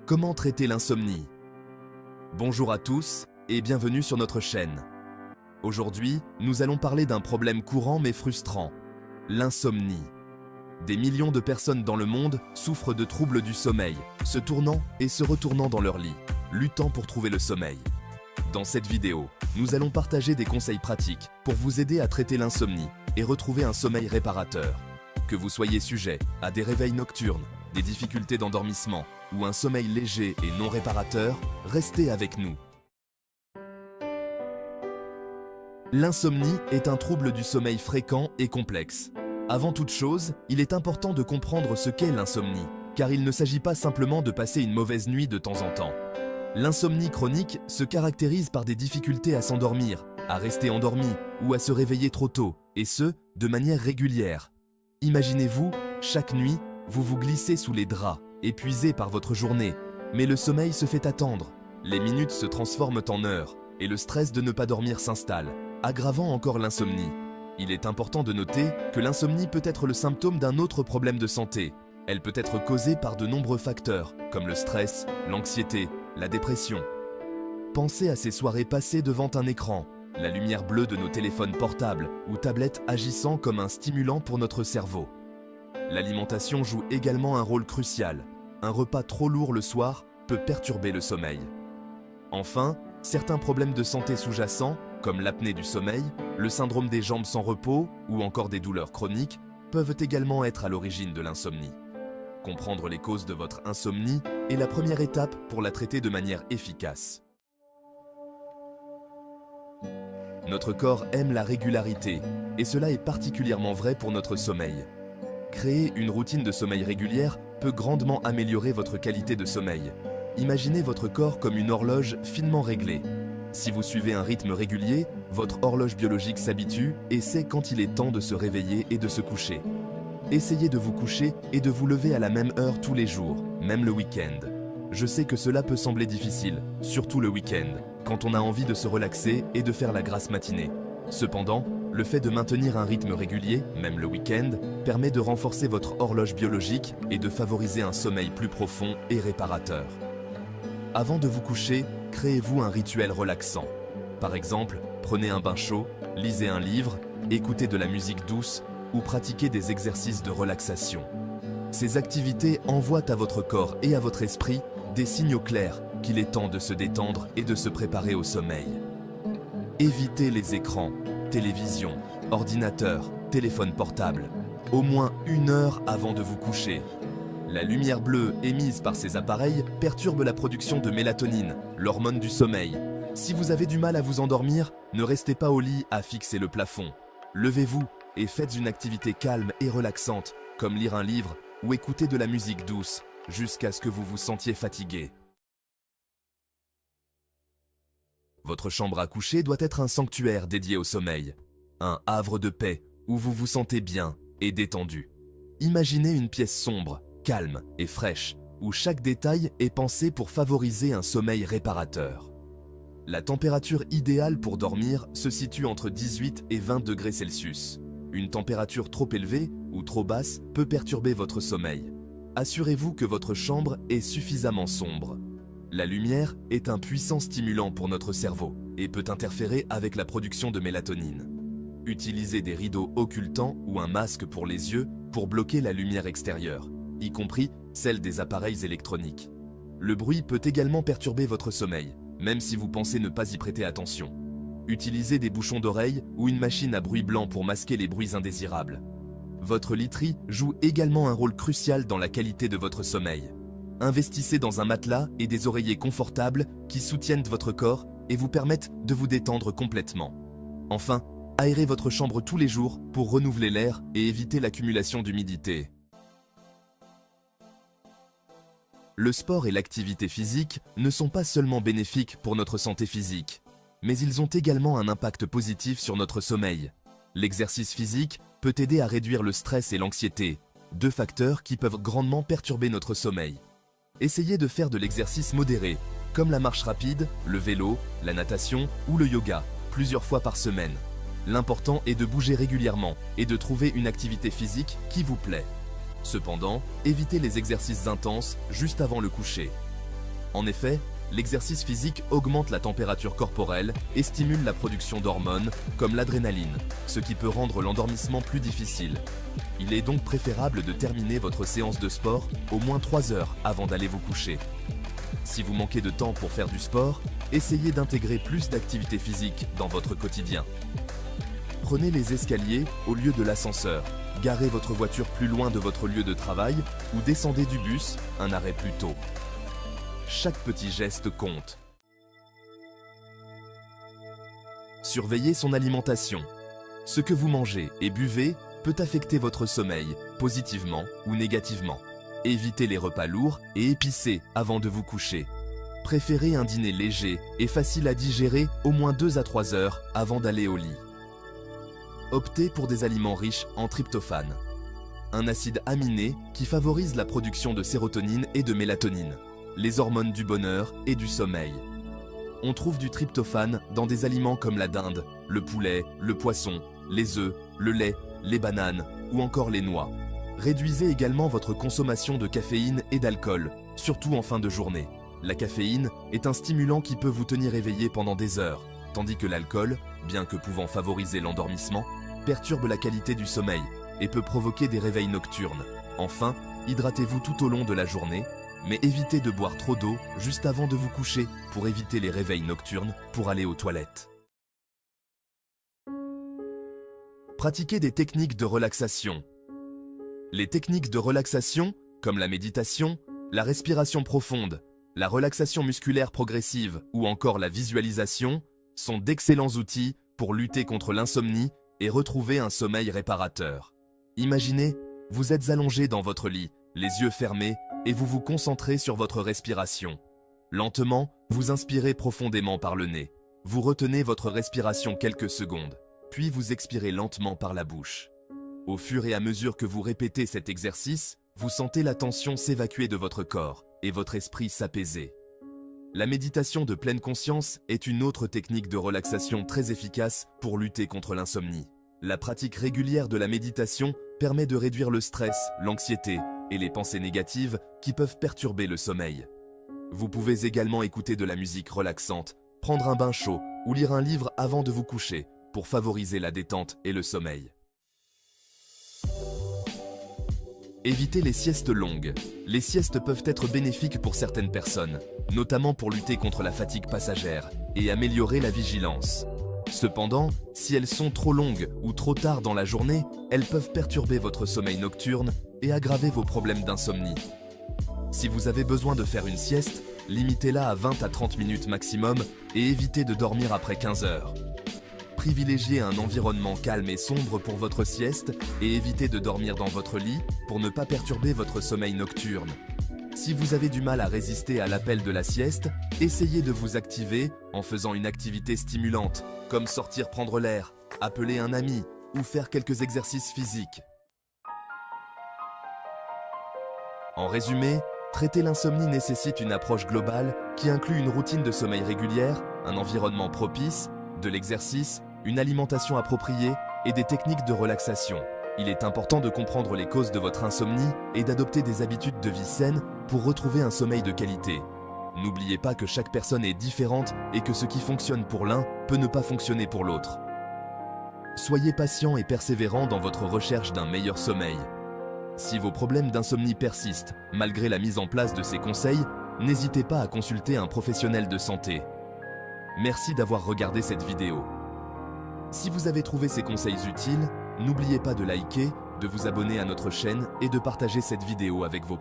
Comment traiter l'insomnie? Bonjour à tous et bienvenue sur notre chaîne. Aujourd'hui, nous allons parler d'un problème courant mais frustrant, l'insomnie. Des millions de personnes dans le monde souffrent de troubles du sommeil, se tournant et se retournant dans leur lit, luttant pour trouver le sommeil. Dans cette vidéo, nous allons partager des conseils pratiques pour vous aider à traiter l'insomnie et retrouver un sommeil réparateur. Que vous soyez sujet à des réveils nocturnes, des difficultés d'endormissement ou un sommeil léger et non réparateur, restez avec nous. L'insomnie est un trouble du sommeil fréquent et complexe. Avant toute chose, il est important de comprendre ce qu'est l'insomnie, car il ne s'agit pas simplement de passer une mauvaise nuit de temps en temps. L'insomnie chronique se caractérise par des difficultés à s'endormir, à rester endormi ou à se réveiller trop tôt, et ce, de manière régulière. Imaginez-vous, chaque nuit, vous vous glissez sous les draps, épuisé par votre journée, mais le sommeil se fait attendre. Les minutes se transforment en heures, et le stress de ne pas dormir s'installe, aggravant encore l'insomnie. Il est important de noter que l'insomnie peut être le symptôme d'un autre problème de santé. Elle peut être causée par de nombreux facteurs, comme le stress, l'anxiété, la dépression. Pensez à ces soirées passées devant un écran, la lumière bleue de nos téléphones portables ou tablettes agissant comme un stimulant pour notre cerveau. L'alimentation joue également un rôle crucial. Un repas trop lourd le soir peut perturber le sommeil. Enfin, certains problèmes de santé sous-jacents, comme l'apnée du sommeil, le syndrome des jambes sans repos ou encore des douleurs chroniques, peuvent également être à l'origine de l'insomnie. Comprendre les causes de votre insomnie est la première étape pour la traiter de manière efficace. Notre corps aime la régularité, et cela est particulièrement vrai pour notre sommeil. Créer une routine de sommeil régulière peut grandement améliorer votre qualité de sommeil. Imaginez votre corps comme une horloge finement réglée. Si vous suivez un rythme régulier, votre horloge biologique s'habitue et sait quand il est temps de se réveiller et de se coucher. Essayez de vous coucher et de vous lever à la même heure tous les jours, même le week-end. Je sais que cela peut sembler difficile, surtout le week-end, quand on a envie de se relaxer et de faire la grasse matinée. Cependant, le fait de maintenir un rythme régulier, même le week-end, permet de renforcer votre horloge biologique et de favoriser un sommeil plus profond et réparateur. Avant de vous coucher, créez-vous un rituel relaxant. Par exemple, prenez un bain chaud, lisez un livre, écoutez de la musique douce ou pratiquez des exercices de relaxation. Ces activités envoient à votre corps et à votre esprit des signaux clairs qu'il est temps de se détendre et de se préparer au sommeil. Évitez les écrans, télévision, ordinateur, téléphone portable, au moins 1 heure avant de vous coucher. La lumière bleue émise par ces appareils perturbe la production de mélatonine, l'hormone du sommeil. Si vous avez du mal à vous endormir, ne restez pas au lit à fixer le plafond. Levez-vous et faites une activité calme et relaxante, comme lire un livre ou écouter de la musique douce, jusqu'à ce que vous vous sentiez fatigué. Votre chambre à coucher doit être un sanctuaire dédié au sommeil, un havre de paix où vous vous sentez bien et détendu. Imaginez une pièce sombre, calme et fraîche, où chaque détail est pensé pour favoriser un sommeil réparateur. La température idéale pour dormir se situe entre 18 et 20 degrés Celsius. Une température trop élevée ou trop basse peut perturber votre sommeil. Assurez-vous que votre chambre est suffisamment sombre. La lumière est un puissant stimulant pour notre cerveau et peut interférer avec la production de mélatonine. Utilisez des rideaux occultants ou un masque pour les yeux pour bloquer la lumière extérieure, y compris celle des appareils électroniques. Le bruit peut également perturber votre sommeil, même si vous pensez ne pas y prêter attention. Utilisez des bouchons d'oreille ou une machine à bruit blanc pour masquer les bruits indésirables. Votre literie joue également un rôle crucial dans la qualité de votre sommeil. Investissez dans un matelas et des oreillers confortables qui soutiennent votre corps et vous permettent de vous détendre complètement. Enfin, aérez votre chambre tous les jours pour renouveler l'air et éviter l'accumulation d'humidité. Le sport et l'activité physique ne sont pas seulement bénéfiques pour notre santé physique, mais ils ont également un impact positif sur notre sommeil. L'exercice physique peut aider à réduire le stress et l'anxiété, 2 facteurs qui peuvent grandement perturber notre sommeil. Essayez de faire de l'exercice modéré, comme la marche rapide, le vélo, la natation ou le yoga, plusieurs fois par semaine. L'important est de bouger régulièrement et de trouver une activité physique qui vous plaît. Cependant, évitez les exercices intenses juste avant le coucher. En effet, l'exercice physique augmente la température corporelle et stimule la production d'hormones, comme l'adrénaline, ce qui peut rendre l'endormissement plus difficile. Il est donc préférable de terminer votre séance de sport au moins 3 heures avant d'aller vous coucher. Si vous manquez de temps pour faire du sport, essayez d'intégrer plus d'activité physique dans votre quotidien. Prenez les escaliers au lieu de l'ascenseur, garez votre voiture plus loin de votre lieu de travail ou descendez du bus un arrêt plus tôt. Chaque petit geste compte. Surveillez son alimentation. Ce que vous mangez et buvez peut affecter votre sommeil, positivement ou négativement. Évitez les repas lourds et épicés avant de vous coucher. Préférez un dîner léger et facile à digérer au moins 2 à 3 heures avant d'aller au lit. Optez pour des aliments riches en tryptophane, un acide aminé qui favorise la production de sérotonine et de mélatonine, les hormones du bonheur et du sommeil. On trouve du tryptophane dans des aliments comme la dinde, le poulet, le poisson, les œufs, le lait, les bananes ou encore les noix. Réduisez également votre consommation de caféine et d'alcool, surtout en fin de journée. La caféine est un stimulant qui peut vous tenir éveillé pendant des heures, tandis que l'alcool, bien que pouvant favoriser l'endormissement, perturbe la qualité du sommeil et peut provoquer des réveils nocturnes. Enfin, hydratez-vous tout au long de la journée, mais évitez de boire trop d'eau juste avant de vous coucher pour éviter les réveils nocturnes pour aller aux toilettes. Pratiquez des techniques de relaxation. Les techniques de relaxation, comme la méditation, la respiration profonde, la relaxation musculaire progressive ou encore la visualisation, sont d'excellents outils pour lutter contre l'insomnie et retrouver un sommeil réparateur. Imaginez, vous êtes allongé dans votre lit, les yeux fermés, et vous vous concentrez sur votre respiration. Lentement, vous inspirez profondément par le nez. Vous retenez votre respiration quelques secondes, puis vous expirez lentement par la bouche. Au fur et à mesure que vous répétez cet exercice, vous sentez la tension s'évacuer de votre corps et votre esprit s'apaiser. La méditation de pleine conscience est une autre technique de relaxation très efficace pour lutter contre l'insomnie. La pratique régulière de la méditation permet de réduire le stress, l'anxiété et les pensées négatives qui peuvent perturber le sommeil. Vous pouvez également écouter de la musique relaxante, prendre un bain chaud ou lire un livre avant de vous coucher pour favoriser la détente et le sommeil. Évitez les siestes longues. Les siestes peuvent être bénéfiques pour certaines personnes, notamment pour lutter contre la fatigue passagère et améliorer la vigilance. Cependant, si elles sont trop longues ou trop tard dans la journée, elles peuvent perturber votre sommeil nocturne et aggraver vos problèmes d'insomnie. Si vous avez besoin de faire une sieste, limitez-la à 20 à 30 minutes maximum et évitez de dormir après 15 heures. Privilégiez un environnement calme et sombre pour votre sieste et évitez de dormir dans votre lit pour ne pas perturber votre sommeil nocturne. Si vous avez du mal à résister à l'appel de la sieste, essayez de vous activer en faisant une activité stimulante, comme sortir prendre l'air, appeler un ami ou faire quelques exercices physiques. En résumé, traiter l'insomnie nécessite une approche globale qui inclut une routine de sommeil régulière, un environnement propice, de l'exercice, une alimentation appropriée et des techniques de relaxation. Il est important de comprendre les causes de votre insomnie et d'adopter des habitudes de vie saines pour retrouver un sommeil de qualité. N'oubliez pas que chaque personne est différente et que ce qui fonctionne pour l'un peut ne pas fonctionner pour l'autre. Soyez patient et persévérant dans votre recherche d'un meilleur sommeil. Si vos problèmes d'insomnie persistent, malgré la mise en place de ces conseils, n'hésitez pas à consulter un professionnel de santé. Merci d'avoir regardé cette vidéo. Si vous avez trouvé ces conseils utiles, n'oubliez pas de liker, de vous abonner à notre chaîne et de partager cette vidéo avec vos